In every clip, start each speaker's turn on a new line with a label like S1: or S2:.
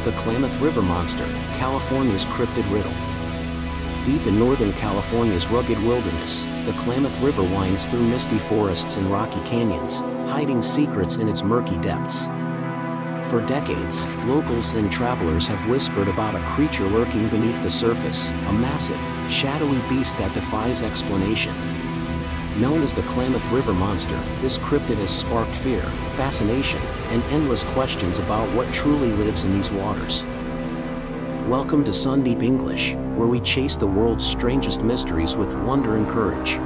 S1: The Klamath River Monster, California's cryptid riddle. Deep in northern California's rugged wilderness, the Klamath River winds through misty forests and rocky canyons, hiding secrets in its murky depths. For decades, locals and travelers have whispered about a creature lurking beneath the surface, a massive, shadowy beast that defies explanation. Known as the Klamath River Monster, this cryptid has sparked fear, fascination, and endless questions about what truly lives in these waters. Welcome to Sundeep English, where we chase the world's strangest mysteries with wonder and courage.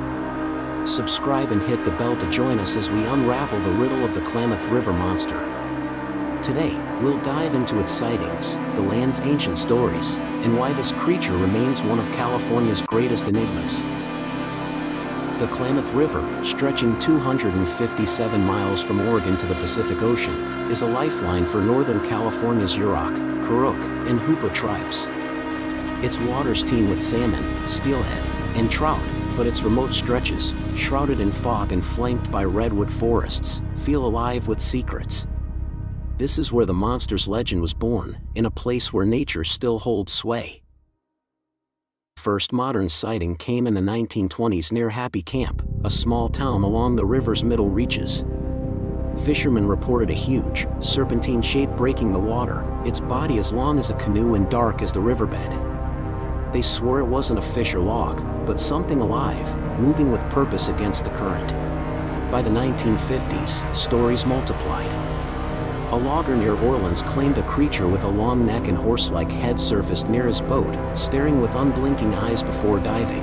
S1: Subscribe and hit the bell to join us as we unravel the riddle of the Klamath River Monster. Today, we'll dive into its sightings, the land's ancient stories, and why this creature remains one of California's greatest enigmas. The Klamath River, stretching 257 miles from Oregon to the Pacific Ocean, is a lifeline for Northern California's Yurok, Kuruk, and Hoopa tribes. Its waters teem with salmon, steelhead, and trout, but its remote stretches, shrouded in fog and flanked by redwood forests, feel alive with secrets. This is where the monster's legend was born, in a place where nature still holds sway. First modern sighting came in the 1920s near Happy Camp, a small town along the river's middle reaches. Fishermen reported a huge, serpentine shape breaking the water, its body as long as a canoe and dark as the riverbed. They swore it wasn't a fish or log, but something alive, moving with purpose against the current. By the 1950s, stories multiplied. A logger near Orleans claimed a creature with a long neck and horse-like head surfaced near his boat, staring with unblinking eyes before diving.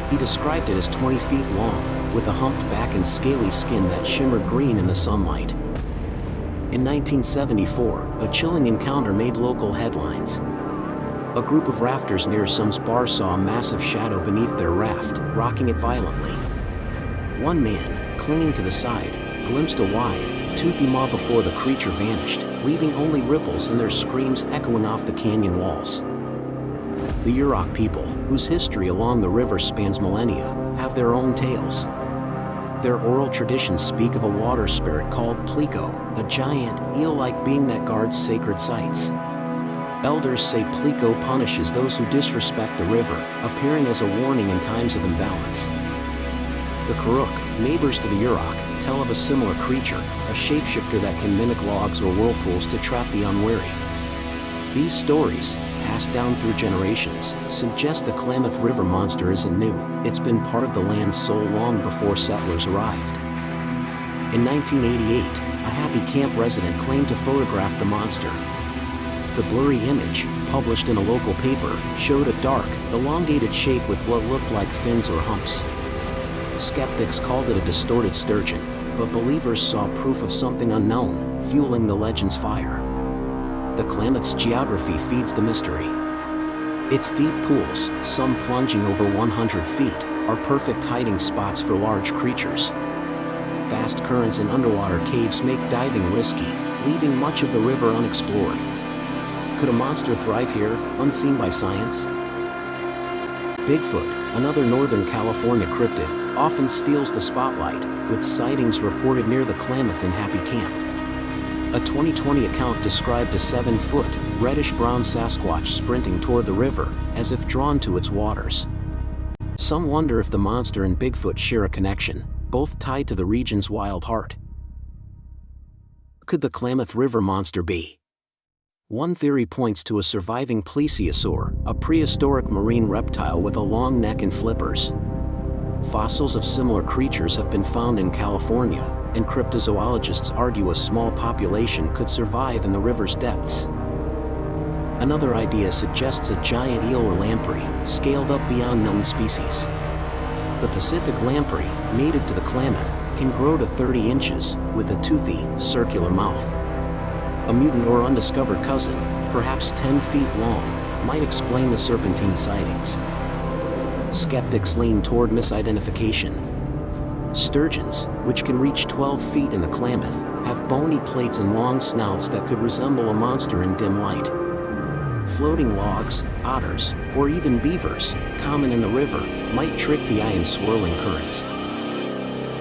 S1: He described it as 20 feet long, with a humped back and scaly skin that shimmered green in the sunlight. In 1974, a chilling encounter made local headlines. A group of rafters near Sums Bar saw a massive shadow beneath their raft, rocking it violently. One man, clinging to the side, glimpsed a wide, toothy maw before the creature vanished, leaving only ripples and their screams echoing off the canyon walls. The Yurok people, whose history along the river spans millennia, have their own tales. Their oral traditions speak of a water spirit called Plico, a giant, eel-like being that guards sacred sites. Elders say Plico punishes those who disrespect the river, appearing as a warning in times of imbalance. The Kuruk, neighbors to the Yurok, tell of a similar creature, a shapeshifter that can mimic logs or whirlpools to trap the unwary. These stories, passed down through generations, suggest the Klamath River Monster isn't new. It's been part of the land's soul long before settlers arrived. In 1988, a Happy Camp resident claimed to photograph the monster. The blurry image, published in a local paper, showed a dark, elongated shape with what looked like fins or humps. Skeptics called it a distorted sturgeon, but believers saw proof of something unknown, fueling the legend's fire. The Klamath's geography feeds the mystery. Its deep pools, some plunging over 100 feet, are perfect hiding spots for large creatures. Fast currents and underwater caves make diving risky, leaving much of the river unexplored. Could a monster thrive here, unseen by science? Bigfoot, another Northern California cryptid, often steals the spotlight, with sightings reported near the Klamath in Happy Camp. A 2020 account described a 7-foot, reddish-brown Sasquatch sprinting toward the river, as if drawn to its waters. Some wonder if the monster and Bigfoot share a connection, both tied to the region's wild heart. Could the Klamath River Monster be? One theory points to a surviving plesiosaur, a prehistoric marine reptile with a long neck and flippers. Fossils of similar creatures have been found in California, and cryptozoologists argue a small population could survive in the river's depths. Another idea suggests a giant eel or lamprey, scaled up beyond known species. The Pacific lamprey, native to the Klamath, can grow to 30 inches, with a toothy, circular mouth. A mutant or undiscovered cousin, perhaps 10 feet long, might explain the serpentine sightings. Skeptics lean toward misidentification. Sturgeons, which can reach 12 feet in the Klamath, have bony plates and long snouts that could resemble a monster in dim light. Floating logs, otters, or even beavers, common in the river, might trick the eye in swirling currents.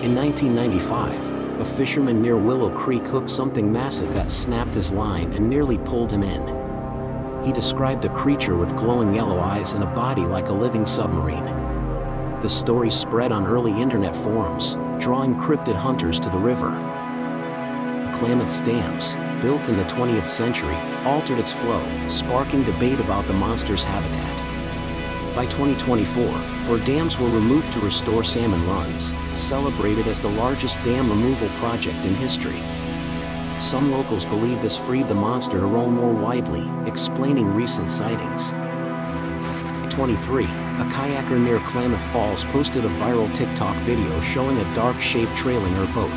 S1: In 1995, a fisherman near Willow Creek hooked something massive that snapped his line and nearly pulled him in. He described a creature with glowing yellow eyes and a body like a living submarine. The story spread on early internet forums, drawing cryptid hunters to the river. Klamath's dams, built in the 20th century, altered its flow, sparking debate about the monster's habitat. By 2024, 4 dams were removed to restore salmon runs, celebrated as the largest dam removal project in history. Some locals believe this freed the monster to roam more widely, explaining recent sightings. 23, a kayaker near Klamath Falls posted a viral TikTok video showing a dark shape trailing her boat.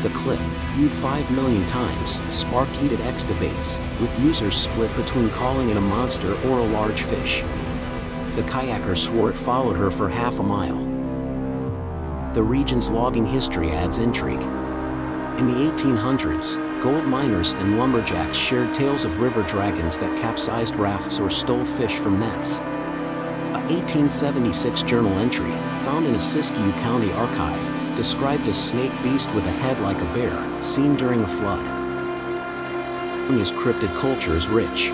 S1: The clip, viewed 5 million times, sparked heated X debates, with users split between calling it a monster or a large fish. The kayaker swore it followed her for half a mile. The region's logging history adds intrigue. In the 1800s, gold miners and lumberjacks shared tales of river dragons that capsized rafts or stole fish from nets. A 1876 journal entry, found in a Siskiyou County archive, described a snake beast with a head like a bear, seen during a flood. California's cryptid culture is rich.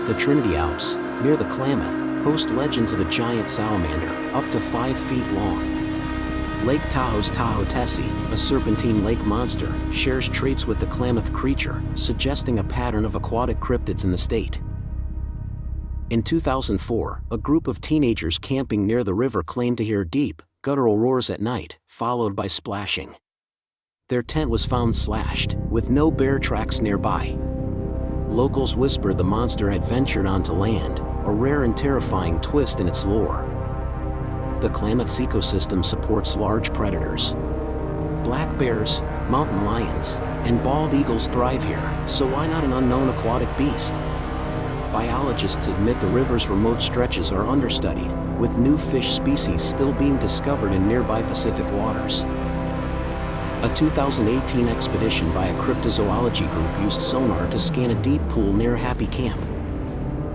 S1: The Trinity Alps, near the Klamath, host legends of a giant salamander, up to 5 feet long. Lake Tahoe's Tahoe Tessie, a serpentine lake monster, shares traits with the Klamath creature, suggesting a pattern of aquatic cryptids in the state. In 2004, a group of teenagers camping near the river claimed to hear deep, guttural roars at night, followed by splashing. Their tent was found slashed, with no bear tracks nearby. Locals whispered the monster had ventured onto land, a rare and terrifying twist in its lore. The Klamath's ecosystem supports large predators. Black bears, mountain lions, and bald eagles thrive here, so why not an unknown aquatic beast? Biologists admit the river's remote stretches are understudied, with new fish species still being discovered in nearby Pacific waters. A 2018 expedition by a cryptozoology group used sonar to scan a deep pool near Happy Camp.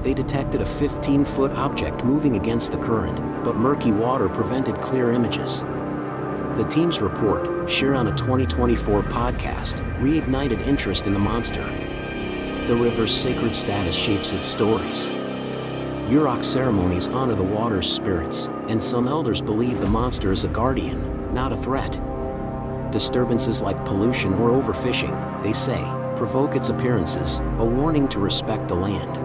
S1: They detected a 15-foot object moving against the current, but murky water prevented clear images. The team's report, shared on a 2024 podcast, reignited interest in the monster. The river's sacred status shapes its stories. Yurok ceremonies honor the water's spirits, and some elders believe the monster is a guardian, not a threat. Disturbances like pollution or overfishing, they say, provoke its appearances, a warning to respect the land.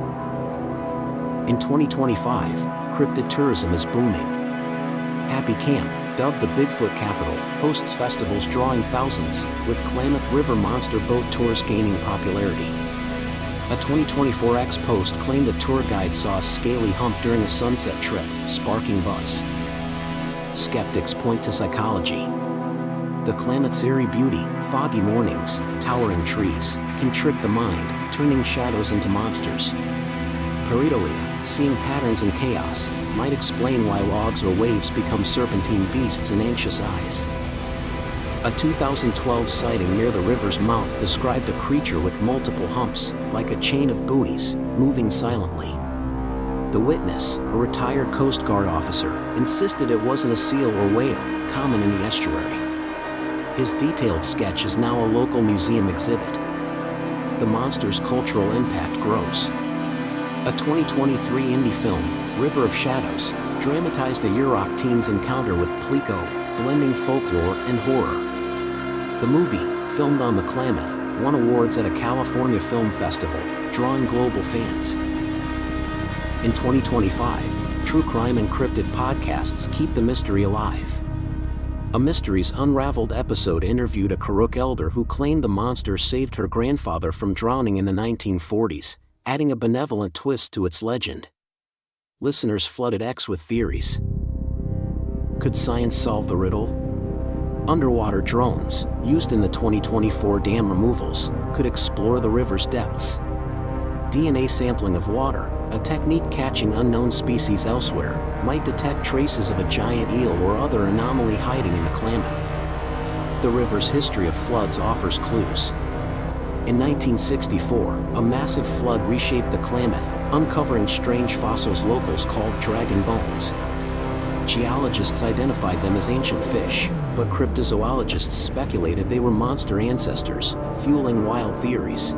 S1: In 2025, cryptid tourism is booming. Happy Camp, dubbed the Bigfoot capital, hosts festivals drawing thousands, with Klamath River monster boat tours gaining popularity. A 2024 X post claimed a tour guide saw a scaly hump during a sunset trip, sparking buzz. Skeptics point to psychology. The Klamath's eerie beauty, foggy mornings, towering trees, can trick the mind, turning shadows into monsters. Pareidolia, seeing patterns in chaos, might explain why logs or waves become serpentine beasts in anxious eyes. A 2012 sighting near the river's mouth described a creature with multiple humps, like a chain of buoys, moving silently. The witness, a retired Coast Guard officer, insisted it wasn't a seal or whale, common in the estuary. His detailed sketch is now a local museum exhibit. The monster's cultural impact grows. A 2023 indie film, River of Shadows, dramatized a Yurok teen's encounter with Plico, blending folklore and horror. The movie, filmed on the Klamath, won awards at a California film festival, drawing global fans. In 2025, true crime and cryptid podcasts keep the mystery alive. A Mysteries Unraveled episode interviewed a Karuk elder who claimed the monster saved her grandfather from drowning in the 1940s, adding a benevolent twist to its legend. Listeners flooded X with theories. Could science solve the riddle? Underwater drones, used in the 2024 dam removals, could explore the river's depths. DNA sampling of water, a technique catching unknown species elsewhere, might detect traces of a giant eel or other anomaly hiding in the Klamath. The river's history of floods offers clues. In 1964, a massive flood reshaped the Klamath, uncovering strange fossils locals called dragon bones. Geologists identified them as ancient fish. but cryptozoologists speculated they were monster ancestors, fueling wild theories.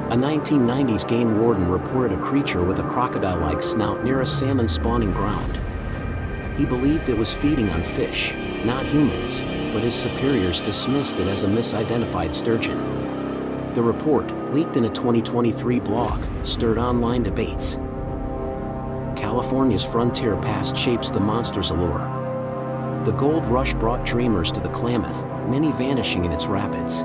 S1: A 1990s game warden reported a creature with a crocodile-like snout near a salmon spawning ground. He believed it was feeding on fish, not humans, but his superiors dismissed it as a misidentified sturgeon. The report, leaked in a 2023 blog, stirred online debates. California's frontier past shapes the monster's allure. The gold rush brought dreamers to the Klamath, many vanishing in its rapids.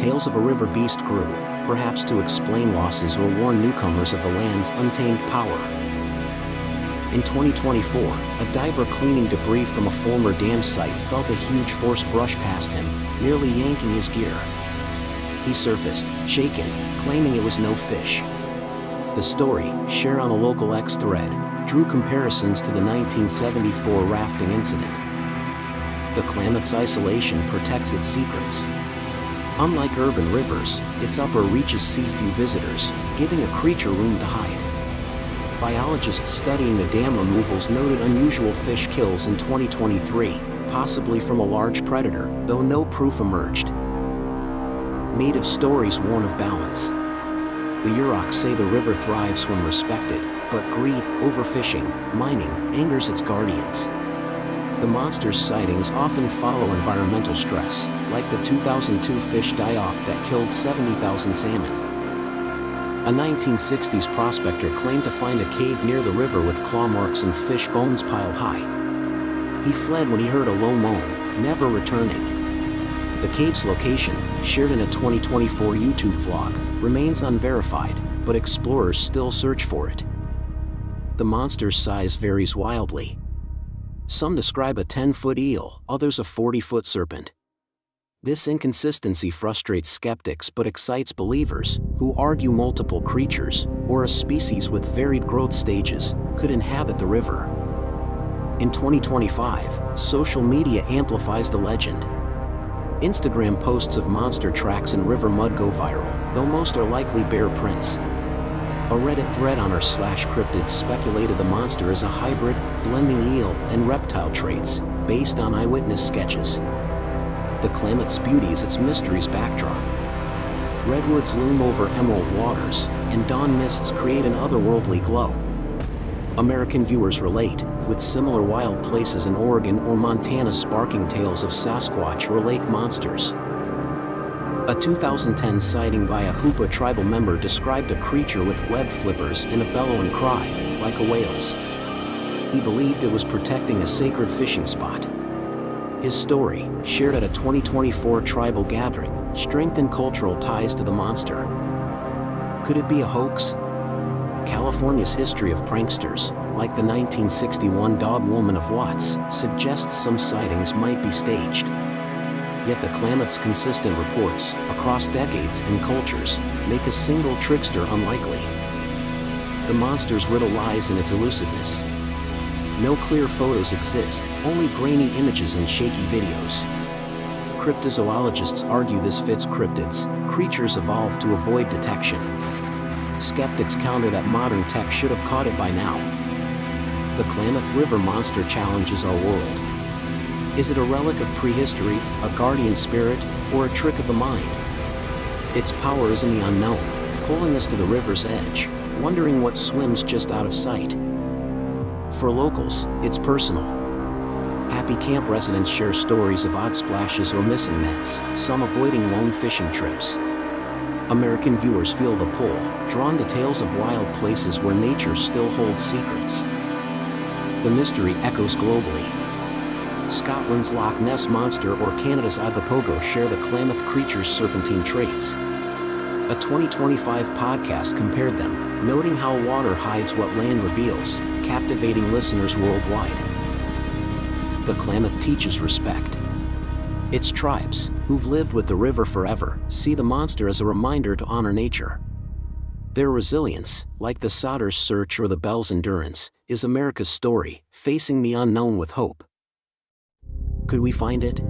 S1: Tales of a river beast grew, perhaps to explain losses or warn newcomers of the land's untamed power. In 2024, a diver cleaning debris from a former dam site felt a huge force brush past him, nearly yanking his gear. He surfaced, shaken, claiming it was no fish. The story, shared on a local X thread, drew comparisons to the 1974 rafting incident. The Klamath's isolation protects its secrets. Unlike urban rivers, its upper reaches see few visitors, giving a creature room to hide. Biologists studying the dam removals noted unusual fish kills in 2023, possibly from a large predator, though no proof emerged. Native stories warn of balance. The Yuroks say the river thrives when respected, but greed, overfishing, mining, angers its guardians. The monster's sightings often follow environmental stress, like the 2002 fish die-off that killed 70,000 salmon. A 1960s prospector claimed to find a cave near the river with claw marks and fish bones piled high. He fled when he heard a low moan, never returning. The cave's location, shared in a 2024 YouTube vlog, remains unverified, but explorers still search for it. The monster's size varies wildly. Some describe a 10-foot eel, others a 40-foot serpent. This inconsistency frustrates skeptics but excites believers, who argue multiple creatures, or a species with varied growth stages, could inhabit the river. In 2025, social media amplifies the legend. Instagram posts of monster tracks in river mud go viral, though most are likely bare prints. A Reddit thread on r/cryptids speculated the monster is a hybrid, blending eel and reptile traits, based on eyewitness sketches. The Klamath's beauty is its mystery's backdrop. Redwoods loom over emerald waters, and dawn mists create an otherworldly glow. American viewers relate, with similar wild places in Oregon or Montana sparking tales of Sasquatch or lake monsters. A 2010 sighting by a Hoopa tribal member described a creature with webbed flippers and a bellowing cry, like a whale's. He believed it was protecting a sacred fishing spot. His story, shared at a 2024 tribal gathering, strengthened cultural ties to the monster. Could it be a hoax? California's history of pranksters, like the 1961 Dog Woman of Watts, suggests some sightings might be staged. Yet the Klamath's consistent reports, across decades and cultures, make a single trickster unlikely. The monster's riddle lies in its elusiveness. No clear photos exist, only grainy images and shaky videos. Cryptozoologists argue this fits cryptids, creatures evolved to avoid detection. Skeptics counter that modern tech should have caught it by now. The Klamath River monster challenges our world. Is it a relic of prehistory, a guardian spirit, or a trick of the mind? Its power is in the unknown, pulling us to the river's edge, wondering what swims just out of sight. For locals, it's personal. Happy Camp residents share stories of odd splashes or missing nets, some avoiding lone fishing trips. American viewers feel the pull, drawn to tales of wild places where nature still holds secrets. The mystery echoes globally. Scotland's Loch Ness Monster or Canada's Agapogo share the Klamath creature's serpentine traits. A 2025 podcast compared them, noting how water hides what land reveals, captivating listeners worldwide. The Klamath teaches respect. Its tribes, who've lived with the river forever, see the monster as a reminder to honor nature. Their resilience, like the Sotter's search or the Bell's endurance, is America's story, facing the unknown with hope. Could we find it?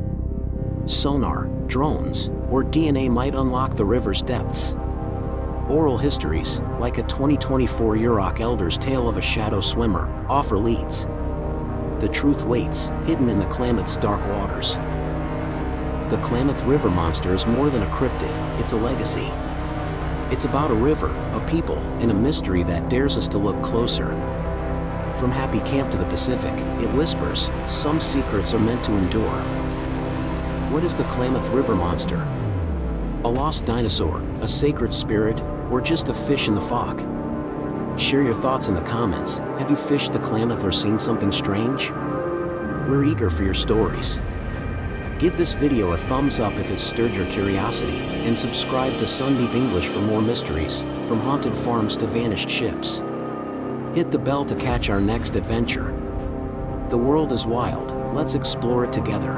S1: Sonar, drones, or DNA might unlock the river's depths. Oral histories, like a 2024 Yurok elder's tale of a shadow swimmer, offer leads. the truth waits, hidden in the Klamath's dark waters. The Klamath River monster is more than a cryptid, it's a legacy. It's about a river, a people, and a mystery that dares us to look closer. From Happy Camp to the Pacific, it whispers, some secrets are meant to endure. What is the Klamath River monster? A lost dinosaur, a sacred spirit, or just a fish in the fog? Share your thoughts in the comments. Have you fished the Klamath or seen something strange? We're eager for your stories. Give this video a thumbs up if it stirred your curiosity, and subscribe to Sundeep English for more mysteries, from haunted farms to vanished ships. Hit the bell to catch our next adventure. The world is wild, let's explore it together.